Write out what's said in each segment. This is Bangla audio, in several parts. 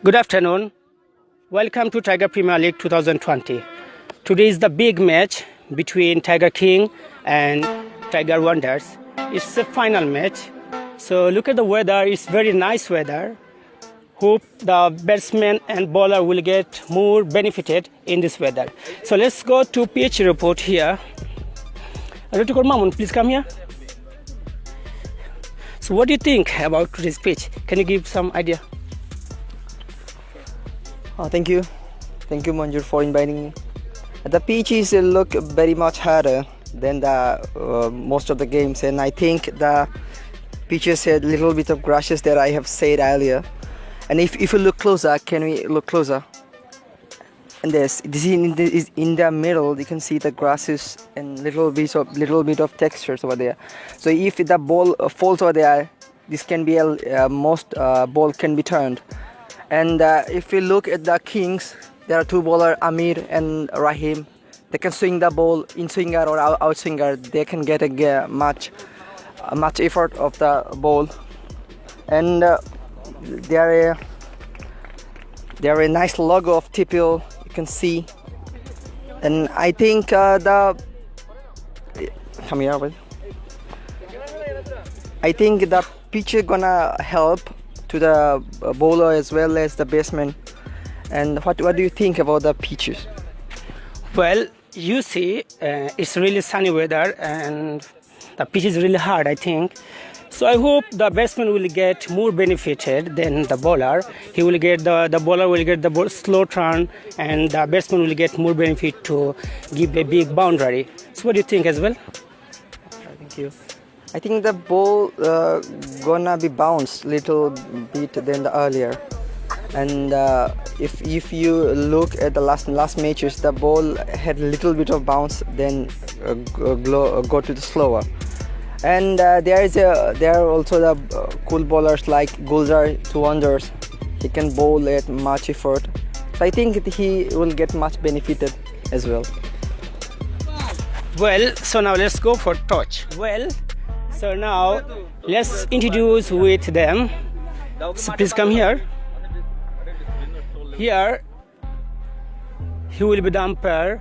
Good afternoon. Welcome to Tiger Premier League 2020. Today is the big match between Tiger King and Tiger Wonders. It's the final match. So look at the weather. It's very nice weather. Hope the batsman and bowler will get more benefited in this weather. So let's go to pitch report here. Dr. Mamun, please come here. So what do you think about this pitch? Can you give some idea? Thank you, Manjur, for inviting me. The pitches look very much harder than the most of the games, and I think the pitches had a little bit of grasses that I have said earlier. And if you look closer, can we look closer? And this is in the middle. You can see the grasses and little bit of textures over there. So if the ball falls over there, this can be most ball can be turned. And if you look at the Kings, there are two bowlers, Amir and Rahim. They can swing the ball in swinger or out swinger. They can get a much effort of the ball, and they are a nice logo of TPL. You can see, and I think the pitch is gonna help to the bowler as well as the batsman. And what do you think about the pitches? Well, you see, it's really sunny weather and the pitch is really hard, I think. So I hope the batsman will get more benefited than the bowler. He will get the bowler will get the slow turn, and the batsman will get more benefit to give a big boundary. So what do you think as well? Thank you. I think the ball gonna be bounced little bit than the earlier, and if you look at the last matches, the ball had a little bit of bounce, then go to the slower. And there are also the cool bowlers like Gulzar to Wonders. He can bowl at much effort, so I think he will get much benefited as well. Well, so now let's go for touch. Well, so now let's introduce with them. So please come here. Here, he will be the umpire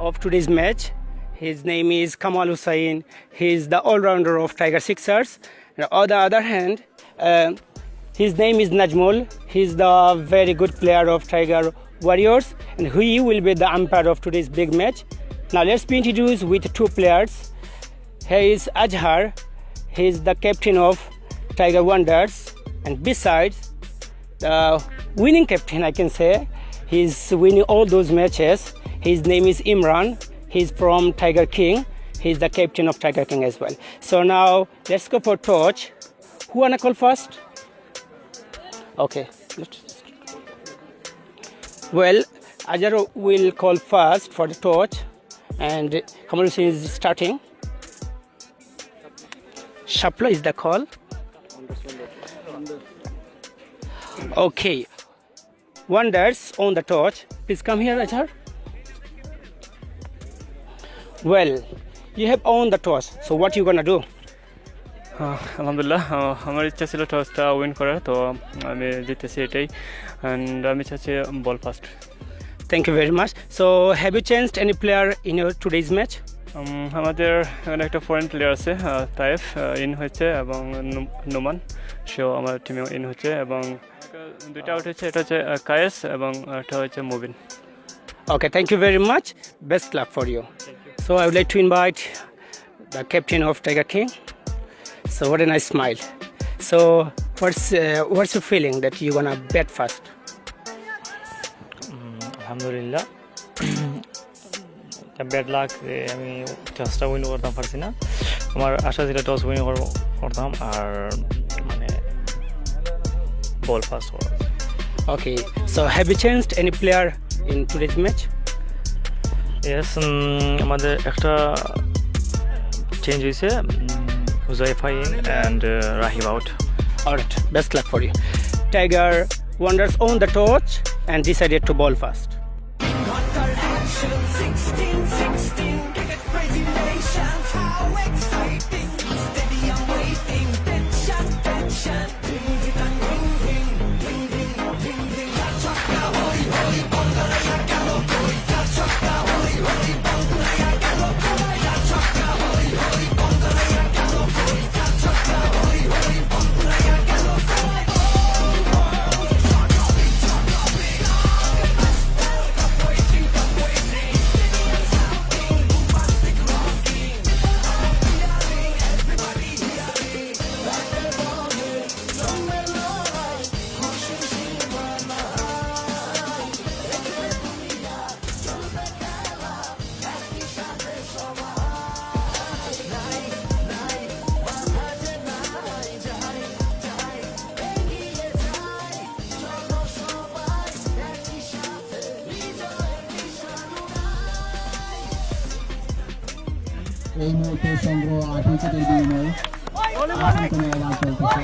of today's match. His name is Kamal Hussain. He is the all-rounder of Tiger Sixers. And on the other hand, his name is Najmul. He is the very good player of Tiger Warriors, and he will be the umpire of today's big match. Now let's be introduced with two players. He is Azhar. He is the captain of Tiger Wonders, and besides the winning captain, I can say, he is winning all those matches. His name is Imran. He's from Tiger King. He's the captain of Tiger King as well. So now let's go for touch. Who wanna call first? Okay. Well, Azhar will call first for the touch, and Kamal Hussain is starting. Shapla is the call. Okay. Wonders on the touch. Please come here, Azhar. Well, you have owned the toss. So what you gonna do? আলহামদুলিল্লাহ আমার ইচ্ছা ছিল টসটা উইন করার, তো আমি জিতেছি এটাই, অ্যান্ড আমি চাচ্ছি বল first. Thank you very much. So have you changed any player in your today's match? আমাদের এখানে একটা ফরেন প্লেয়ার আছে, তাইফ ইন হয়েছে, এবং নোমান সেও আমার টিমে ইন হচ্ছে, এবং দুইটা আউট হচ্ছে। এটা হচ্ছে কায়েস এবং এটা হচ্ছে Mubin. Okay, thank you very much. Best luck for you. So I would like to invite the captain of Tiger King. So what a nice smile. So what's your feeling that you're gonna bat first? আলহামদুলিল্লাহ, ব্যাড লাক, আমি টসটা উইন করতাম পারছি না। আমার আশা ছিল টস উইন করতাম আর মানে বল ফার্স্ট করা। Okay, so have you changed any player in today's match? Yes, আমাদের একটা চেঞ্জ হয়েছে, Huzaifa in and Rahim out. Alright, best luck for you. Tiger Wonders own the torch and decided to bowl first. সংগ্রহ 8 উইকেটের বিনিময়ে কোনো ওভার চলতেছে।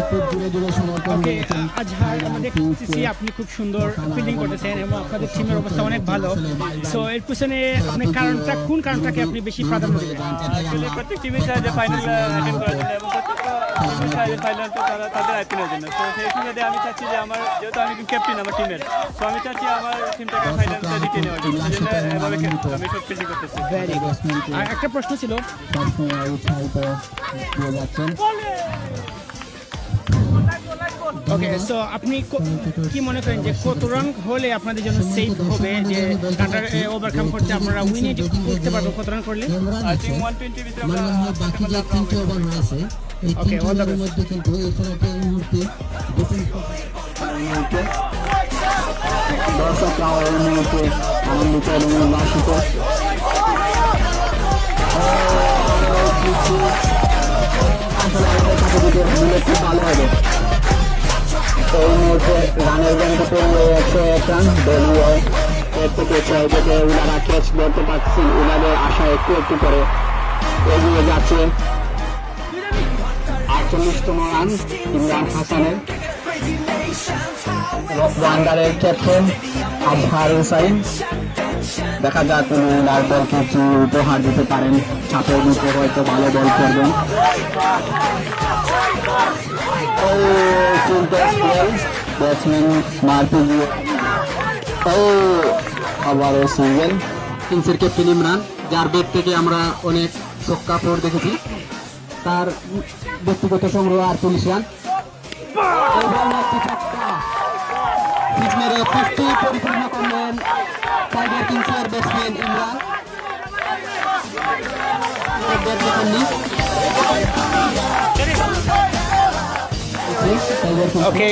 খুব দূরে দূরে সমর্থন দিয়েছেন। আজহার আমরা দেখতেছি আপনি খুব সুন্দর ফিল্ডিং করতেছেন এবং আপনাদের টিমের অবস্থা অনেক ভালো। সো এর পিছনে আপনি কোন কারণটাকে আপনি বেশি প্রাধান্য দিবেন? প্রত্যেক টিমের চায় যে ফাইনাল অ্যাটেন্ড করার জন্য এবং প্রত্যেকটা টিমের চায় যে ফাইনালটা তারা তাদের আয়ত্তের জন্য। তো সেই সুবাদে আমি চাচ্ছি যে আমার যেহেতু আমি ক্যাপ্টেন আমার টিমের, তো আমি চাচ্ছি আমার টিমটাকে ফাইনালটা জিতিয়ে নেওয়ার জন্য। সেই জন্য এভাবে আমি সব ফিল্ডিং করতেছি। Very good. আর একটা প্রশ্ন ছিল, উৎসাহিত দিয়ে যাচ্ছেন। ওকে, সো আপনি কি মনে করেন যে কত রান হলে আপনাদের জন্য সেফ হবে, যে রানটা ওভারকাম করতে আপনারা উইনে করতে পারবো? কত রান করলে? আই থিঙ্ক 120 ভিতরে মনে হয় বাকি যে 3টি ওভার রয়েছে এই 3টি ওভারের মধ্যে কিন্তু এই খেলাটি এই মুহূর্তে দর্শকরা এই মুহূর্তে আনন্দিত এবং উল্লাসিত। খুব ভালো হবে। এই মুহূর্তে রানের গন্তব্য হয়েছে একটা দলীয় এর থেকে 6 উইকেটে ওনারা ক্যাচ ধরতে পারছেন। ওনাদের আশা একটু একটু করে এগিয়ে যাচ্ছে। 48তম রান ইমরান হাসানের। ওয়ান্ডারের ক্যাপ্টেন আজহার হুসাইন। দেখা যাক ওনার দলকে কি উপহার দিতে পারেন। চাপের ভিতরে হয়তো ভালো বল করবেন। ব্যাটসম্যান মারতে গিয়ে আবারও সিঙ্গেল। কিংসের ক্যাপ্টেন ইমরান, যার ব্যাট থেকে আমরা অনেক ছক্কা ফোর দেখেছি, তার ব্যক্তিগত সংগ্রহ 48 রান। পরিপূর্ণ করলেন টাইগার কিংসের ব্যাটসম্যান ইমরান। ওকে,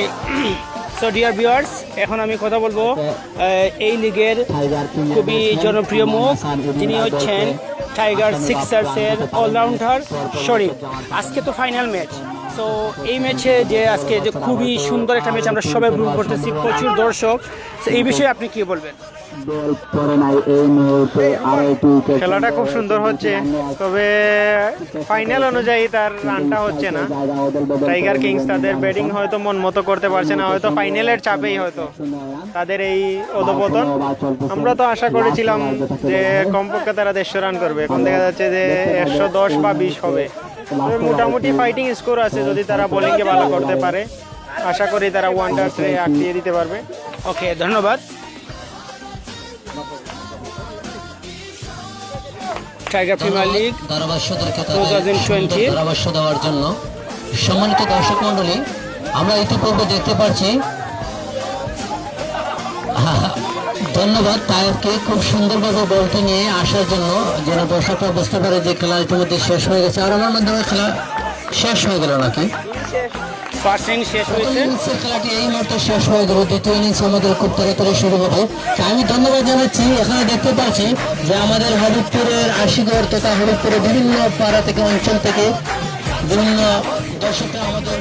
সো ডিয়ার ভিউয়ার্স, এখন আমি কথা বলবো এই লিগের খুবই জনপ্রিয় মুখ, যিনি হচ্ছেন টাইগার সিক্সার্সের অলরাউন্ডার শরীফ। আজকে তো ফাইনাল ম্যাচ, তো এই ম্যাচে যে আজকে যে খুবই সুন্দর একটা ম্যাচ আমরা সবাই উপভোগ করতেছি, প্রচুর দর্শক। তো এই বিষয়ে আপনি কি বলবেন? খেলাটা খুব সুন্দর হচ্ছে, তবে ফাইনাল অনুযায়ী তার রানটা হচ্ছে না। টাইগার কিংস তাদের ব্যাটিং হয়তো মন মতো করতে পারছে না, হয়তো ফাইনালের চাপেই হয়তো তাদের এই অধপতন। আমরা তো আশা করেছিলাম যে কমপক্ষে তারা 150 রান করবে, এখন দেখা যাচ্ছে যে 110 বা 20 হবে। তবে মোটামুটি ফাইটিং স্কোর আছে, যদি তারা বোলিংয়ে ভালো করতে পারে আশা করি তারা ওয়ান্ডার্সে আটকিয়ে দিতে পারবে। ওকে, ধন্যবাদ। টাইগার প্রিমিয়ার লিগ ধারাভাষ্যদেরকে 2020 ধারাভাষ্য দেওয়ার জন্য সম্মানিত দর্শক মন্ডলী, আমরা ইতিপূর্বে দেখতে পাচ্ছি। ধন্যবাদ টায়ারকে খুব সুন্দরভাবে বলটি নিয়ে আসার জন্য, যেন দর্শকরা বুঝতে পারে যে খেলা ইতিমধ্যে শেষ হয়ে গেছে। আর আমার মাধ্যমে খেলা শেষ হয়ে গেল নাকি? ফার্স্ট ইনিংস শেষ হয়েছে, খেলাটি এই মুহূর্তে শেষ হয়ে গেল। দ্বিতীয় ইনিংস আমাদের খুব তাড়াতাড়ি শুরু হবে। আমি ধন্যবাদ জানাচ্ছি। এখানে দেখতে পাচ্ছি যে আমাদের হবিবপুরের আশিগড় তথা হবিবপুরের বিভিন্ন পাড়া থেকে, অঞ্চল থেকে বিভিন্ন দর্শকরা আমাদের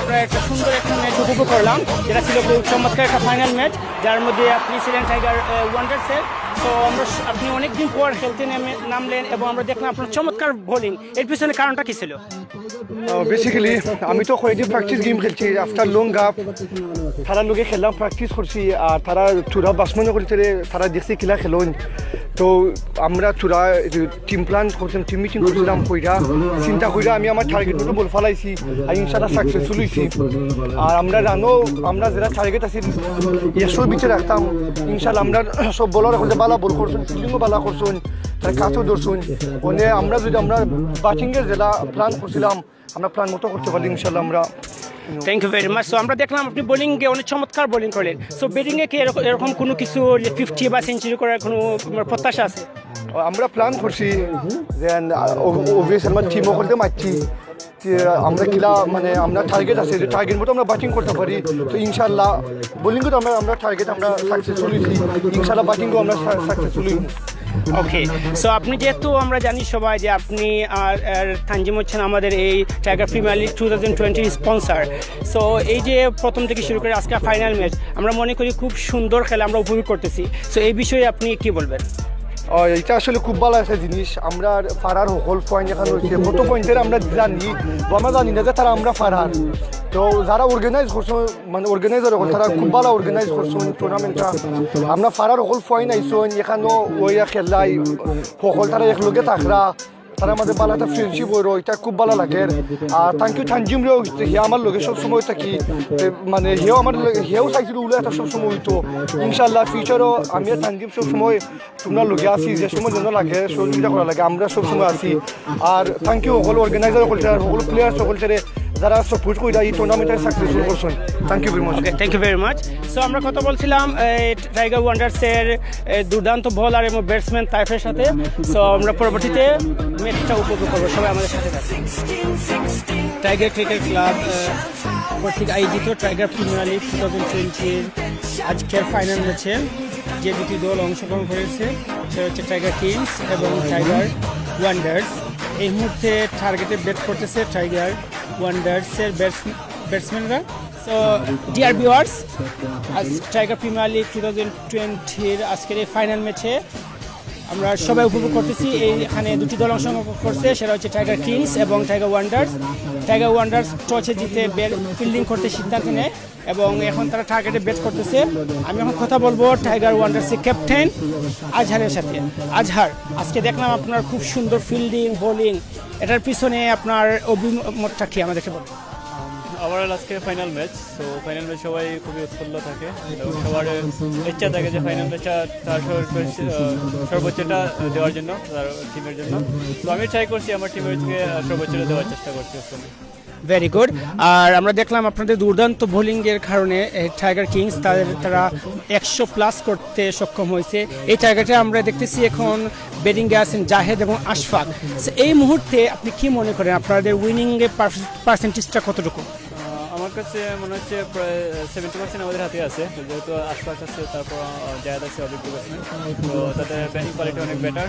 আমরা একটা সুন্দর একটা ম্যাচ উপভোগ করলাম, যেটা ছিল খুব চমৎকার একটা ফাইনাল ম্যাচ, যার মধ্যে আপনি ছিলেন টাইগার ওয়ান্ডার্সের। তো আপনি অনেকদিন পর খেলতে নামলেন এবং আমরা দেখলাম আপনার চমৎকার বোলিং। এর পিছনে কারণটা কি ছিল? বেসিক্যালি আমি তো কয়েকদিন প্র্যাকটিস গেম খেলছি আফটার লং গ্যাপ। তারা লোকে খেললাম, প্র্যাকটিস করছি, আর তারা চূড়া বাসমনে করছে, তারা দেখছি খেলা খেলুন। তো আমরা চূড়া টিম প্ল্যান করছিলাম, টিম মিটিং করছিলাম, কইরা চিন্তা কইরা আমি আমার টার্গেট মতো বল ফেলাইছি, আর ইনশাল্লাহ সাকসেসফুল হয়েছি। আর আমরা আমরা যারা টার্গেট আছি 100 বিচে রাখতাম, ইনশাল্লাহ আমরা সব বলার এখন বালা বল করছেন, ফিল্ডিংও বালা করছেন, তার কাছেও ধরছেন। মানে আমরা ব্যাটিংয়ের যেটা প্ল্যান করছিলাম, আমরা প্ল্যান মতো করতে পারি ইনশাল্লাহ আমরা। Thank you very much. So আমরা দেখলাম আপনি বোলিংয়ে অনেক চমৎকার বোলিং করলেন। সো ব্যাটিংয়ে কি এরকম কোনো কিছু 50 বা সেঞ্চুরি করার কোনো প্রত্যাশা আছে? আমরা প্ল্যান করছি যে অবভিয়াস আমরা টিমও করতে মারছি, আমরা খেলা মানে আমরা টার্গেট আছে যে টার্গেট মতো আমরা ব্যাটিং করতে পারি। তো ইনশাল্লাহ বোলিংও তো আমরা টার্গেট আমরা সাকসেসফুল হয়েছি, ইনশাল্লাহ ব্যাটিংও আমরা সাকসেসফুল হই। ওকে, সো আপনি যেহেতু আমরা জানি সবাই যে আপনি আর তানজিম হচ্ছেন আমাদের এই tiger Premier League 2020 sponsor. So এই যে প্রথম থেকে শুরু করে আজকে ফাইনাল ম্যাচ, আমরা মনে করি খুব সুন্দর খেলা আমরা উপভোগ করতেছি। সো এই বিষয়ে আপনি কি বলবেন? এটা আসলে খুব ভালো একটা জিনিস। আমরা ফারার সকল পয়েন্ট এখানে রয়েছে, কত পয়েন্টের আমরা জানি বা আমরা জানি না যে তারা আমরা ফারার। তো যারা অর্গানাইজ করছো মানে অর্গানাইজার হল তারা খুব ভালো অর্গানাইজ করছো টুর্নামেন্টটা। আমরা ফারার সকল পয়েন্ট আইসো এখানেও ওই খেলাই সকল তারা একলগে থাকরা, তারা আমাদের ভালো একটা ফ্রেন্ডশিপ হইল, এটা খুব ভালো লাগে। আর থ্যাংক ইউ তানজিম রেও, হে আমার লগে সবসময় থাকি, মানে হেও চাইছিল উল্লে একটা সবসময় হইতো। ইনশাল্লাহ ফিউচারও আমি আর তানজিম সবসময় তোমরা লগে আছি, যে সময় যেন লাগে সহযোগিতা করা লাগে আমরা সবসময় আছি। আর থ্যাংক ইউ সকল অর্গানাইজার সকল সকল প্লেয়ার সকলটারে যারা সাপোর্ট করে এই টুর্নামেন্টের সাকসেসফুল করছেন। Thank you very much. Okay, thank you very much. So আমরা কথা বলছিলাম টাইগার ওয়ান্ডার্সের দুর্দান্ত বলার এবং ব্যাটসম্যান তাইফের সাথে। সো আমরা পরবর্তীতে ম্যাচটা উপভোগ করবো, সবাই আমাদের সাথে থাকবে। টাইগার ক্রিকেট ক্লাব কর্তৃক আয়োজিত টাইগার প্রিমিয়ার লিগ 2020 আজকের ফাইনাল ম্যাচে যে দুটি দল অংশগ্রহণ করেছে সেটা হচ্ছে টাইগার কিংস এবং টাইগার ওয়ান্ডার্স। এই মুহূর্তে টার্গেটে ব্যাট করতেছে টাইগার ওয়ান্ডার্সের ব্যাটসম্যানরা। সো ডিয়ার ভিউয়ার্স, আজ টাইগার প্রিমিয়ার লিগ 2020 আজকের এই ফাইনাল ম্যাচে আমরা সবাই উপভোগ করতেছি। এখানে দুটি দল অংশগ্রহণ করছে, সেটা হচ্ছে টাইগার কিংস এবং টাইগার ওয়ান্ডার্স। টাইগার ওয়ান্ডার্স টসে জিতে ফিল্ডিং করতে সিদ্ধান্ত নেয় এবং এখন তারা টার্গেটে ব্যাট করতেছে। আমি এখন কথা বলবো টাইগার ওয়ান্ডার্সের ক্যাপ্টেন আজহারের সাথে। আজহার, আজকে দেখলাম আপনার খুব সুন্দর ফিল্ডিং বোলিং, এটার পিছনে আপনার অভিমতটা কি আমাদেরকে বলুন। ওভারঅল আজকে ফাইনাল ম্যাচ, তো ফাইনাল ম্যাচ সবাই খুবই উৎফুল্ল থাকে এবং সবার ইচ্ছা থাকে যে ফাইনাল ম্যাচটা তার সর্বোচ্চটা দেওয়ার জন্য, তার টিমের জন্য। তো আমি ট্রাই করছি আমার টিমের থেকে সর্বোচ্চটা দেওয়ার চেষ্টা করছি। Very good. আর আমরা দেখলাম আপনাদের দুর্দান্ত বোলিংয়ের কারণে টাইগার কিংস তারা 100+ করতে সক্ষম হয়েছে। এই টার্গেটে আমরা দেখতেছি এখন ব্যাটিংয়ে আছেন জাহেদ এবং আশফাক। এই মুহূর্তে আপনি কি মনে করেন আপনাদের উইনিংয়ের পার্সেন্টেজটা কতটুকু? আমার কাছে মনে হচ্ছে প্রায় 70% আমাদের হাতে আছে, যেহেতু আশফাক আছে, তারপর জাহেদ আছে, অভিজ্ঞ ব্যাটসম্যান। তো তাদের ব্যাটিং কোয়ালিটি অনেক বেটার।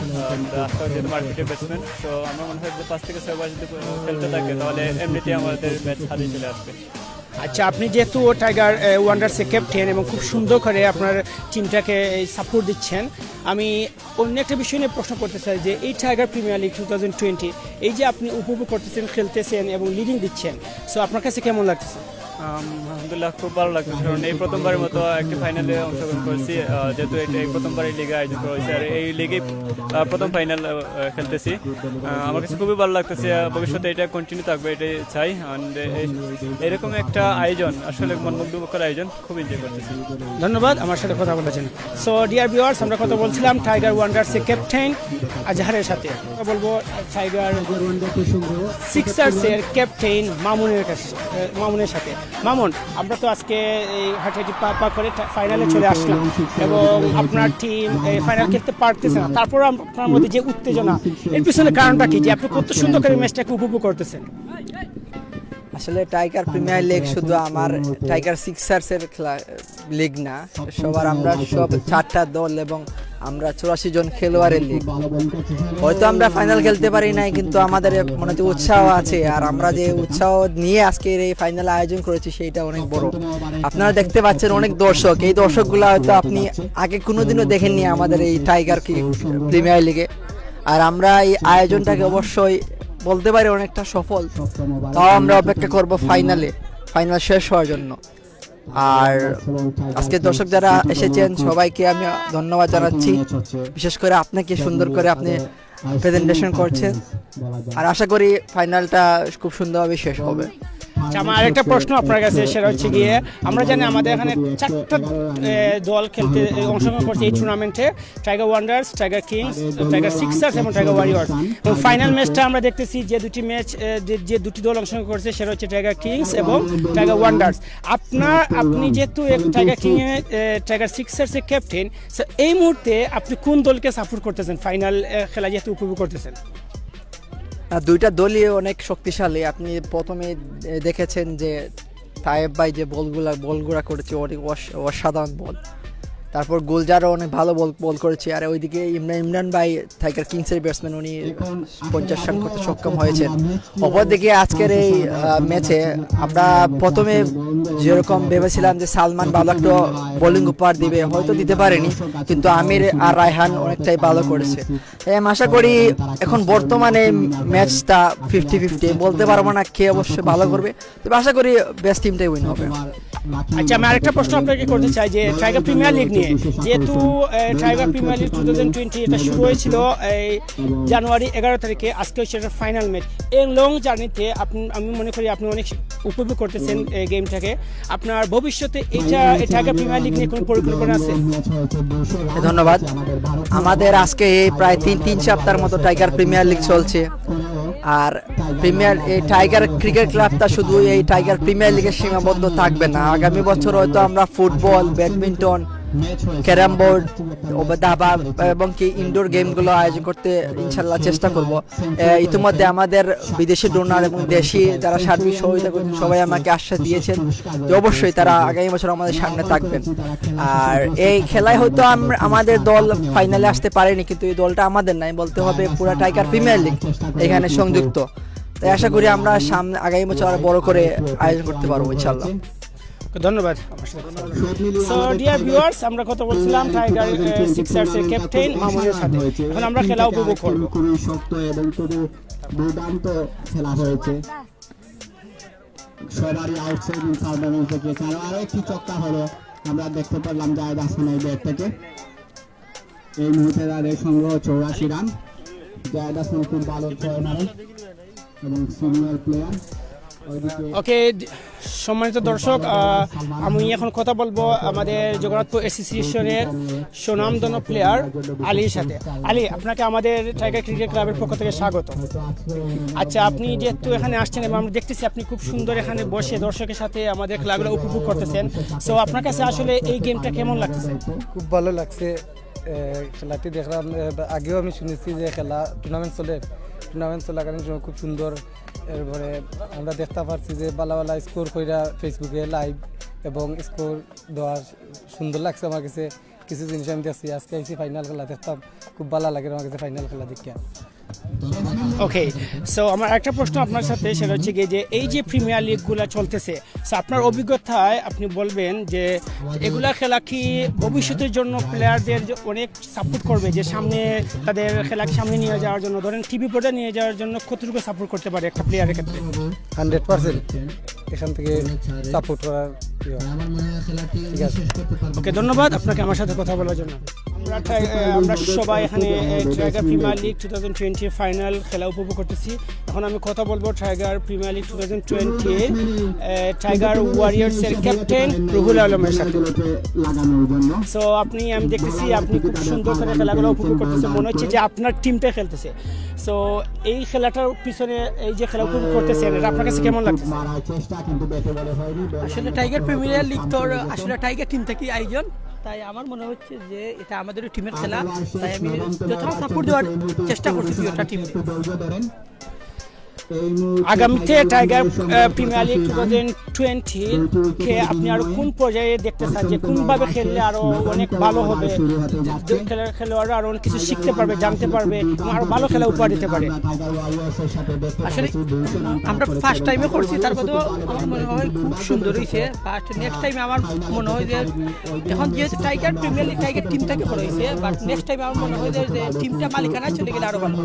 আশফাক যেহেতু মার্কেটের ব্যাটসম্যান, তো আমার মনে হয় যে 5 থেকে 6 বার যদি খেলতে থাকে তাহলে এমনিতে আমাদের ম্যাচ হারিয়ে চলে আসবে। আচ্ছা, আপনি যেহেতু টাইগার ওয়ান্ডার্সের ক্যাপ্টেন এবং খুব সুন্দর করে আপনার টিমটাকে সাপোর্ট দিচ্ছেন, আমি অন্য একটা বিষয় নিয়ে প্রশ্ন করতে চাই যে এই টাইগার প্রিমিয়ার লিগ 2020 এই যে আপনি উপভোগ করতেছেন, খেলতেছেন এবং লিডিং দিচ্ছেন, সো আপনার কাছে কেমন লাগছে? আলহামদুলিল্লাহ, খুব ভালো লাগতেছে, কারণ এই প্রথমবারের মতো একটি ফাইনালে অংশগ্রহণ করেছি। যেহেতু এই প্রথমবার এই লিগে আয়োজন করা হয়েছে আর এই লিগে প্রথম ফাইনাল খেলতেছি, আমার কাছে খুবই ভালো লাগতেছে। ভবিষ্যতে এটা কন্টিনিউ থাকবে, এটাই চাই। অ্যান্ড এরকম একটা আয়োজন আসলে মনমুগ্ধকর আয়োজন, খুব এনজয় করতেছি। ধন্যবাদ আমার সাথে কথা বলার জন্য। সো ডিয়ার ভিউয়ার্স, আমরা কথা বলছিলাম টাইগার ওয়ান্ডার্সের ক্যাপ্টেন আজহারের সাথে। কথা বলবো টাইগার সিক্সার্সের ক্যাপ্টেন মামুনের সাথে। মামুন, আমরা তো আজকে এই হাঁটাহাঁটি পা করে ফাইনালে চলে আসলাম এবং আপনার টিম ফাইনাল খেলতে পারতেছে না, তারপর আপনার মধ্যে যে উত্তেজনা, এর পিছনে কারণটা কি যে আপনি কত সুন্দর করে ম্যাচটাকে উপভোগ করতেছেন? আসলে টাইগার প্রিমিয়ার লিগ শুধু আমার টাইগার সিক্সার্সের লিগ না, সবার আমরা সব 4টা দল এবং আমরা 84 জন খেলোয়াড়ের লিগ। হয়তো আমরা ফাইনাল খেলতে পারি নাই, কিন্তু আমাদের মনে হচ্ছে উৎসাহ আছে। আর আমরা যে উৎসাহ নিয়ে আজকের এই ফাইনাল আয়োজন করেছি সেইটা অনেক বড়। আপনারা দেখতে পাচ্ছেন অনেক দর্শক, এই দর্শকগুলো হয়তো আপনি আগে কোনোদিনও দেখেননি আমাদের এই টাইগার প্রিমিয়ার লিগে। আর আমরা এই আয়োজনটাকে অবশ্যই বলতে পারি অনেকটা সফল। তাও আমরা অপেক্ষা করব ফাইনাল শেষ হওয়ার জন্য। আর আজকে দর্শক যারা এসেছেন সবাইকে আমি ধন্যবাদ জানাচ্ছি, বিশেষ করে আপনাকে সুন্দর করে আপনি প্রেজেন্টেশন করছেন। আর আশা করি ফাইনালটা খুব সুন্দরভাবে শেষ হবে। আমার আরেকটা প্রশ্ন আপনার কাছে, সেটা হচ্ছে গিয়ে আমরা জানি আমাদের এখানে 4টা দল খেলতে অংশগ্রহণ করছে এই টুর্নামেন্টে, Tiger Wonders, Tiger Kings, Tiger Sixers এবং টাইগার ওয়ারিয়র্স। এবং ফাইনাল ম্যাচটা আমরা দেখতেছি যে দুটি দল অংশগ্রহণ করছে সেটা হচ্ছে টাইগার কিংস এবং টাইগার ওয়ান্ডার্স। আপনি যেহেতু টাইগার টাইগার সিক্সার্সের ক্যাপ্টেন, এই মুহূর্তে আপনি কোন দলকে সাপোর্ট করতেছেন ফাইনাল খেলা যেহেতু উপভোগ করতেছেন? দুইটা দলই অনেক শক্তিশালী। আপনি প্রথমে দেখেছেন যে তায়েব ভাই যে বলগুলা করেছে অনেক অসাধারণ বল। তারপর গুলজারও অনেক ভালো বল করেছে। আর ওইদিকে ইমরান ভাই টাইগার কিংসের ব্যাটসম্যান, উনি 50 রান করতে সক্ষম হয়েছেন। অপরদিকে আজকের এই ম্যাচে আমরা প্রথমে যেরকম ভেবেছিলাম যে সালমান ভালো একটা বোলিং উপহার দিবে, হয়তো দিতে পারেনি, কিন্তু আমির আর রায়হান অনেকটাই ভালো করেছে। আমি আশা করি এখন বর্তমানে ম্যাচটা 50-50, বলতে পারবো না কে অবশ্যই ভালো করবে, তবে আশা করি বেস্ট টিমটাই উইন হবে। আচ্ছা, আমি আরেকটা প্রশ্ন আপনাকে করতে চাই যে টাইগার প্রিমিয়ার লিগ নিয়ে, যেহেতু টাইগার প্রিমিয়ার লিগ 2020 এটা শুরু হয়েছিল এই জানুয়ারি 11 তারিখে, আজকে হচ্ছে এটা ফাইনাল ম্যাচ। এই লং জার্নিতে আমি মনে করি আপনি অনেক উপভোগ করতেছেন এই গেমটাকে। আপনার ভবিষ্যতে এই টাইগার প্রিমিয়ার লিগ নিয়ে কোনো পরিকল্পনা আছে? ধন্যবাদ। আমাদের আজকে এই প্রায় 3 সপ্তাহের মতো টাইগার প্রিমিয়ার লিগ চলছে। আর এই টাইগার ক্রিকেট ক্লাবটা শুধু এই টাইগার প্রিমিয়ার লিগে সীমাবদ্ধ থাকবে না। আগামী বছর হয়তো আমরা ফুটবল, ব্যাডমিন্টন, ক্যারাম বোর্ড, দাবা এবং কি ইনডোর গেমগুলো আয়োজন করতে ইনশাল্লাহ চেষ্টা করব। ইতিমধ্যে আমাদের বিদেশি ডোনার এবং দেশি যারা সার্বিক সহযোগিতা করছেন সবাই আমাকে আশ্বাস দিয়েছেন যে অবশ্যই তারা আগামী বছর আমাদের সামনে থাকবেন। আর এই খেলায় হয়তো আমাদের দল ফাইনালে আসতে পারেনি, কিন্তু এই দলটা আমাদের নাই, বলতে হবে পুরো টাইগার প্রিমিয়ার লিগ এখানে সংযুক্ত। তাই আশা করি আমরা সামনে আগামী বছর আরো বড় করে আয়োজন করতে পারবো ইনশাল্লাহ। ধন্যবাদ। সো ডিয়ার ভিউয়ার্স, আমরা কথা বলছিলাম টাইগার সিক্সার্স এর ক্যাপ্টেন মামুনের সাথে। এখন আমরা খেলা উপভোগ করব। খুবই শক্ত এবং খুবই দুর্দান্ত খেলা হয়েছে। সবারই আউটসাইড ইনসাইড থেকে আরো একটি চক্কা হলো আমরা দেখতে পেলাম জায়েদ হাসানের ব্যাট থেকে। এই মুহূর্তে তাদের সংগ্রহ 84 রান। জায়েদ হাসান খুব ভালো ছয় মারেন এবং সিনিয়র প্লেয়ার। ওকে, সম্মানিত দর্শক, আমি এখন কথা বলবো আমাদের জগন্নাথপুর অ্যাসোসিয়েশনের সুনামধন্য প্লেয়ার আলীর সাথে। আলী, আপনাকে আমাদের টাইগার ক্রিকেট ক্লাবের পক্ষ থেকে স্বাগত। আচ্ছা, আপনি যেহেতু এখানে আসছেন এবং আমরা দেখতেছি আপনি খুব সুন্দর এখানে বসে দর্শকের সাথে আমাদের খেলাগুলো উপভোগ করতেছেন। সো আপনার কাছে আসলে এই গেমটা কেমন লাগতেছে? খুব ভালো লাগছে। খেলাটি দেখলাম, আগেও আমি শুনেছি যে টুর্নামেন্ট চলাকালীন সময় খুব সুন্দর। এরপরে আমরা দেখতে পাচ্ছি যে বালা স্কোর কইরা ফেসবুকে লাইভ এবং স্কোর দেওয়ার সুন্দর লাগছে আমার কাছে। কিছু জিনিস আমি দেখছি, আজকে এসে ফাইনাল খেলা দেখতাম, খুব ভালো লাগে আমার কাছে ফাইনাল খেলা দেখে। ওকে, সো আমার একটা প্রশ্ন আপনার সাথে, সেটা হচ্ছে যে এই যে প্রিমিয়ার লিগগুলো চলতেছে, সো আপনার অভিজ্ঞতায় আপনি বলবেন যে এগুলা খেলা কি ভবিষ্যতের জন্য প্লেয়ারদের অনেক সাপোর্ট করবে, যে সামনে তাদের খেলাকে সামনে নিয়ে যাওয়ার জন্য, ধরেন টিভি বোর্ডে নিয়ে যাওয়ার জন্য কতটুকু সাপোর্ট করতে পারে একটা প্লেয়ারের ক্ষেত্রে? 100% এখান থেকে সাপোর্ট করার। ঠিক আছে, ওকে, ধন্যবাদ আপনাকে আমার সাথে কথা বলার জন্য। আমরা সবাই এখানে টাইগার প্রিমিয়ার লিগ 2020 ফাইনাল খেলা উপভোগ করতেছি। এখন আমি কথা বলবো টাইগার প্রিমিয়ার লিগ 2020 টাইগার ওয়ারিয়র্সের ক্যাপ্টেন রুহুল আলমের সাথে। সো আমি দেখতেছি আপনি খুব সুন্দর করে খেলাগুলো উপভোগ করতেছেন, মনে হচ্ছে যে আপনার টিমটা খেলতেছে। সো এই খেলাটার পিছনে এই যে খেলা উপভোগ করতেছেন, এটা আপনার কাছে কেমন লাগছে? আসলে টাইগার প্রিমিয়ার লিগ তো আসলে টাইগার টিম থেকে আয়োজন, তাই আমার মনে হচ্ছে যে এটা আমাদের টিমের খেলা, তাই আমি যথেষ্ট সাপোর্ট দেওয়ার চেষ্টা করছি ওটা টিমকে। আগামীতে টাইগার প্রিমিয়ার লিগ 2020 কে আপনি আরো কোন পর্যায়ে দেখতে চান, যে কোনভাবে খেললে আরো অনেক ভালো হবে, খেলোয়াড়রা আরো অনেক কিছু শিখতে পারবে, জানতে পারবে এবং আরো ভালো খেলা উপহার দিতে পারে? আসলে আমরা ফার্স্ট টাইমে করছি, তারপরেও আমার মনে হয় খুব সুন্দর হয়েছে। নেক্সট টাইমে আমার মনে হয় যে এখন যেহেতু tiger Premier league tiger team থেকে করা হয়েছে, বাট নেক্সট টাইমে আমার মনে হয় যে টিমটা মালিকানা চলে গেলে আরো ভালো,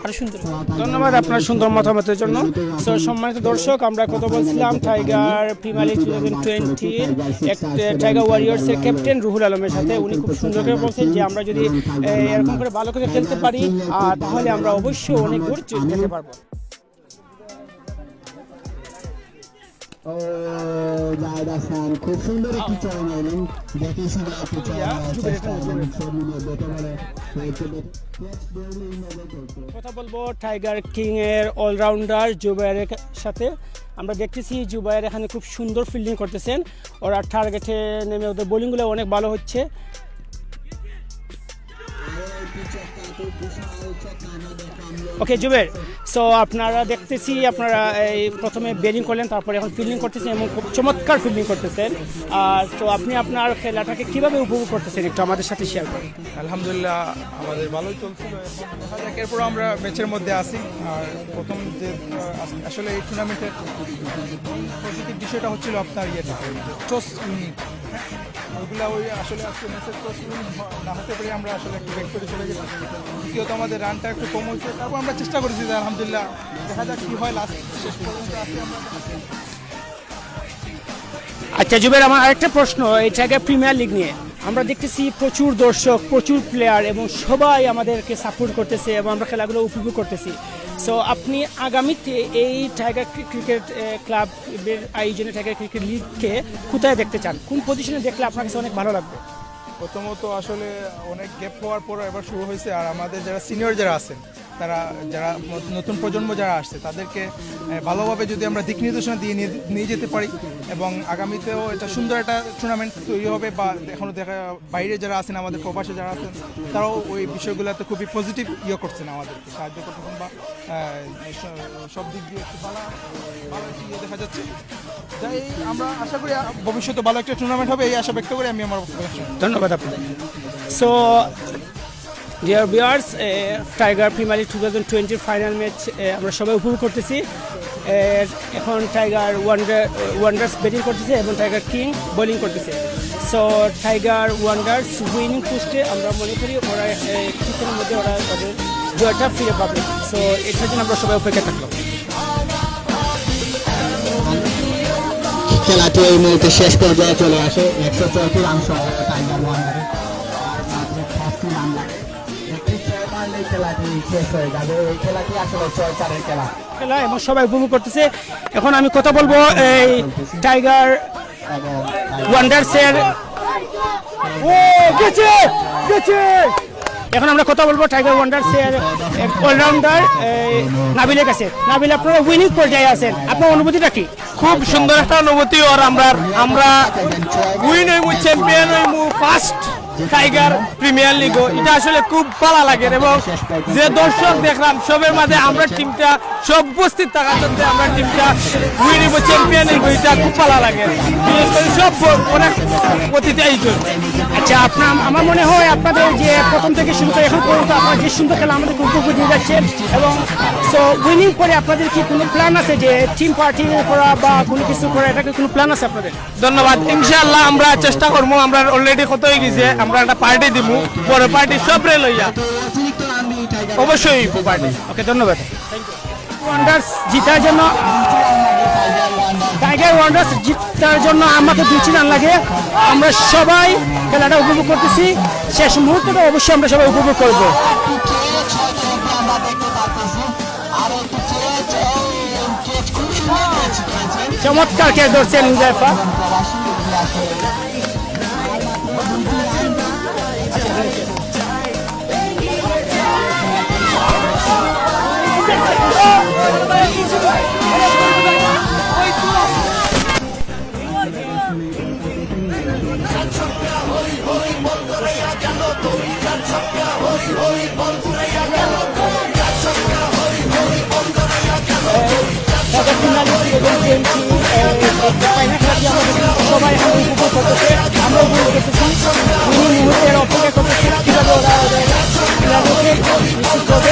আরো সুন্দর। ধন্যবাদ আপনার সুন্দর মতামতের জন্য। সো সম্মানিত দর্শক, আমরা কথা বলছিলাম টাইগার প্রিমিয়ার লিগ 2020 টাইগার ওয়ারিয়র্সের ক্যাপ্টেন রুহুল আলমের সাথে। উনি খুব সুন্দর করে বলছেন যে আমরা যদি এরকম করে ভালো করে খেলতে পারি তাহলে আমরা অবশ্যই অনেক দূর যেতে পারবো। খুব সুন্দর একটি চয় মারলেন, দেখে কথা বলবো টাইগার কিং এর অলরাউন্ডার জুবায়েরের সাথে। আমরা দেখতেছি জুবায়ের এখানে খুব সুন্দর ফিল্ডিং করতেছেন, ওরা টার্গেটে নেমে ওদের বোলিংগুলো অনেক ভালো হচ্ছে। ওকে জুবের, সো আপনারা দেখতেছি আপনারা এই প্রথমে ব্যাটিং করলেন, তারপরে এখন ফিল্ডিং করতেছেন এবং খুব চমৎকার ফিল্ডিং করতেছেন। আর তো আপনি আপনার খেলাটাকে কিভাবে উপভোগ করতেছেন একটু আমাদের সাথে শেয়ার করেন। আলহামদুলিল্লাহ আমাদের ভালোই চলছিল, এখন দেখা যাক এরপর আমরা ম্যাচের মধ্যে আসি। আর প্রথম যে আসলে এই টুর্নামেন্টের পজিটিভ বিষয়টা হচ্ছিল আপনার ইয়েটা টস উইনিং, ওইগুলা ওই আসলে আজকে ম্যাচের টস উইনিং না হতে পারে আমরা আসলে একটু ব্যাক করে চলে গেছি। দ্বিতীয়ত আমাদের রানটা একটু কম হয়েছে, তারপর আমরা চেষ্টা করেছি যে আলহামদুলিল্লাহ দেখা যাক কী হয় লাস্ট শেষ পর্যন্ত আসি আমরা। আচ্ছা জুবের, আমার আরেকটা প্রশ্ন এই টাইগার প্রিমিয়ার লিগ নিয়ে। আমরা দেখতেছি প্রচুর দর্শক, প্রচুর প্লেয়ার এবং সবাই আমাদেরকে সাপোর্ট করতেছে এবং আমরা খেলাগুলো উপভোগ করতেছি। সো আপনি আগামীতে এই টাইগার ক্রিকেট ক্লাবের আয়োজনে টাইগার ক্রিকেট লিগকে কোথায় দেখতে চান? কোন পজিশনে দেখলে আপনার কাছে অনেক ভালো লাগবে? প্রথমত আসলে অনেক গ্যাপ হওয়ার পর এবার শুরু হয়েছে, আর আমাদের যারা সিনিয়র যারা আছেন তারা যারা নতুন প্রজন্ম যারা আসছে তাদেরকে ভালোভাবে যদি আমরা দিক নির্দেশনা দিয়ে নিয়ে যেতে পারি এবং আগামীতেও এটা সুন্দর একটা টুর্নামেন্ট তৈরি হবে, বা এখনও দেখা বাইরে যারা আছেন আমাদের প্রবাসে যারা আছেন তারাও ওই বিষয়গুলোতে খুবই পজিটিভ করছেন, আমাদেরকে সাহায্য করতেছেন, বা সব দিক দিয়ে একটু ভালো ইয়ে দেখা যাচ্ছে। তাই আমরা আশা করি ভবিষ্যতে ভালো একটা টুর্নামেন্ট হবে, এই আশা ব্যক্ত করে আমি আমার ধন্যবাদ আপনাদের। So dear viewers, tiger Premier League 2020 final match আমরা সবাই উপভোগ করতেছি। এখন টাইগার ওয়ান্ডার্স ব্যাটিং করতেছে এবং টাইগার কিং বোলিং করতেছে। সো টাইগার ওয়ান্ডার্স উইনিং পোস্টে আমরা মনে করি ওরা কিছুক্ষণের মধ্যে ওরা ওদের জয়টা ফিরে পাবে। সো এটার জন্য আমরা সবাই অপেক্ষা থাকলাম। খেলাটি এই মুহূর্তে শেষ পর্যায়ে চলে আসে। 104 রান সহ টাইগার ওয়ান্ডারে খেলাটি শেষ হয়ে যাবে। এই খেলাটি আসলে 6-4 খেলা এবং সবাই উপভোগ করতেছে। এখন আমি কথা বলবো এই টাইগার ওয়ান্ডার্সের এখন আমরা কথা বলবো টাইগার ওয়ান্ডার্সের অলরাউন্ডার নাবিলের কাছে। নাবিল, আপনারা উইনিং পর্যায়ে আছেন, আপনার অনুভূতিটা কি? খুব সুন্দর একটা অনুভূতি। আর আমরা উইন হইমু, চ্যাম্পিয়ন হইমু, ফার্স্ট টাইগার প্রিমিয়ার লিগ, এটা আসলে খুব ভালো লাগে। এবং যে দর্শক দেখলাম সবের মাঝে আমরা টিমটা সব উপস্থিত থাকা সত্ত্বে আমরা টিমটা উইন হইব, চ্যাম্পিয়ন হইব, এটা খুব ভালো লাগে। বিশেষ করে সব অনেক অতিথি আয়োজন। আচ্ছা, আমার মনে হয় আপনাদের যে প্রথম থেকে শুরু করে এখন পর্যন্ত আপনারা যে সুন্দর খেলা আমাদের উপভোগ দিয়ে যাচ্ছেন, এবং সো উইনিং করে আপনাদের কি কোনো প্ল্যান আছে যে টিম পার্টি করা বা কোনো কিছু করা, এটা কি কোনো প্ল্যান আছে আপনাদের? ধন্যবাদ। ইনশাআল্লাহ আমরা চেষ্টা করবো, আমরা অলরেডি কত হয়ে গেছে, আমরা একটা পার্টি দিব, বড় পার্টি সবরে লইয়া অবশ্যই পার্টি। ওকে, ধন্যবাদ। ওয়ান্ডার্স জিতার জন্য, টাইগার ওয়ান্ডার্স জিতার জন্য আমাকে 2 রান লাগে। আমরা সবাই খেলাটা উপভোগ করতেছি, শেষ মুহূর্তটা অবশ্যই আমরা সবাই উপভোগ করব। চমৎকার কে ধরছেন হুজাইফা। সবাই এখন উপভোগ করতেছে, আমরা উপভোগ করতেছি, উইনিং মুহূর্তের অপেক্ষা করতেছি কীভাবে ওরা খেলাটাকে রিসিভ করবে।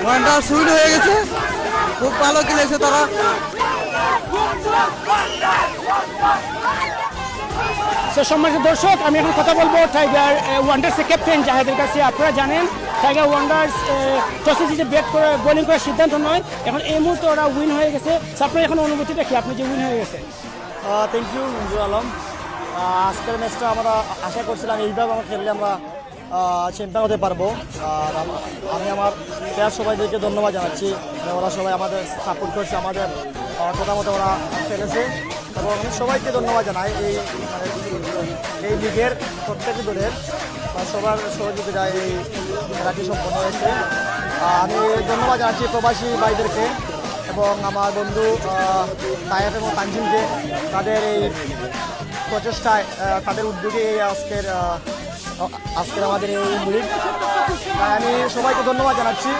ওয়ান্ডার শুরু হয়ে গেছে, খুব ভালো খেলেছে তারা। সম্মানিত দর্শক, আমি এখন কথা বলবো টাইগার ওয়ান্ডার্সের ক্যাপ্টেন জাহেদের কাছে। আপনারা জানেন টাইগার ওয়ান্ডার্স টসে জিতে ব্যাট করে বোলিং করার সিদ্ধান্ত নয়, এখন এই মুহূর্তে ওরা উইন হয়ে গেছে। আপনার এখন অনুভূতিটা কি, আপনি যে উইন হয়ে গেছে? থ্যাংক ইউ মঞ্জুর আলম। আজকের ম্যাচটা আমরা আশা করছিলাম এইভাবে আমরা খেললে আমরা চ্যাম্পিয়ন হতে পারবো। আর আমি আমার প্লেয়ার সবাইদেরকে ধন্যবাদ জানাচ্ছি, ওরা সবাই আমাদের সাপোর্ট করছে, আমাদের কথা মতো ওরা খেলেছে এবং আমি সবাইকে ধন্যবাদ জানাই এই লিগের প্রত্যেক দলের সবার সহযোগিতায় এই খেলাটি সম্পন্ন হয়েছে। আমি ধন্যবাদ জানাচ্ছি প্রবাসী ভাইদেরকে এবং আমার বন্ধু তায়েফ এবং তানজিমকে, তাদের এই প্রচেষ্টায় তাদের উদ্যোগে এই আজকের আমাদের এই লিগ। আমি সবাইকে ধন্যবাদ জানাচ্ছি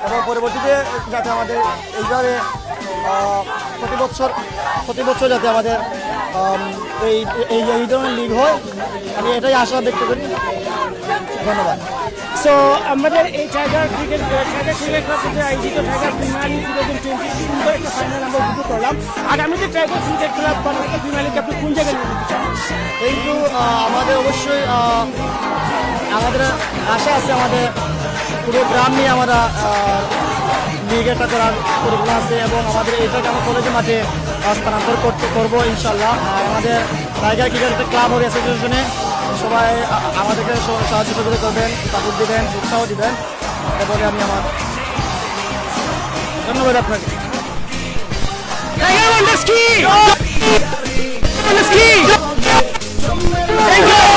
এবং পরবর্তীতে যাতে আমাদের এইভাবে প্রতি বছর যাতে আমাদের এই ধরনের লিগ হয়, আমি এটাই আশা ব্যক্ত করি। ধন্যবাদ। সো আমাদের এই টাইগার ক্রিকেট ক্লাব থেকে আয়োজিত টাইগার প্রিমিয়ার লিগ 2020 সুন্দর একটা ফাইনাল আমরা উপভোগ করলাম। আগামীতে tiger cricket club Bangladesh premier league আপনি কোন জায়গায় নিয়ে যেতে চান? কিন্তু আমাদের অবশ্যই আমাদের আশা আছে, আমাদের পুরো গ্রাম নিয়ে আমরা লিগ একটা করার পরিকল্পনা আছে এবং আমাদের এটাকে আমরা কলেজের মাঠে স্থানান্তর করবো ইনশাল্লাহ। আমাদের টাইগার ক্রিকেট ক্লাব ও অ্যাসোসিয়েশনে সবাই আমাদেরকে সাহায্য সহযোগিতা করবেন, সাপোর্ট দিবেন, উৎসাহ দিবেন এবং আমি আমার ধন্যবাদ আপনাকে। Tiger Wonders Key! Wonders Key! Thank you!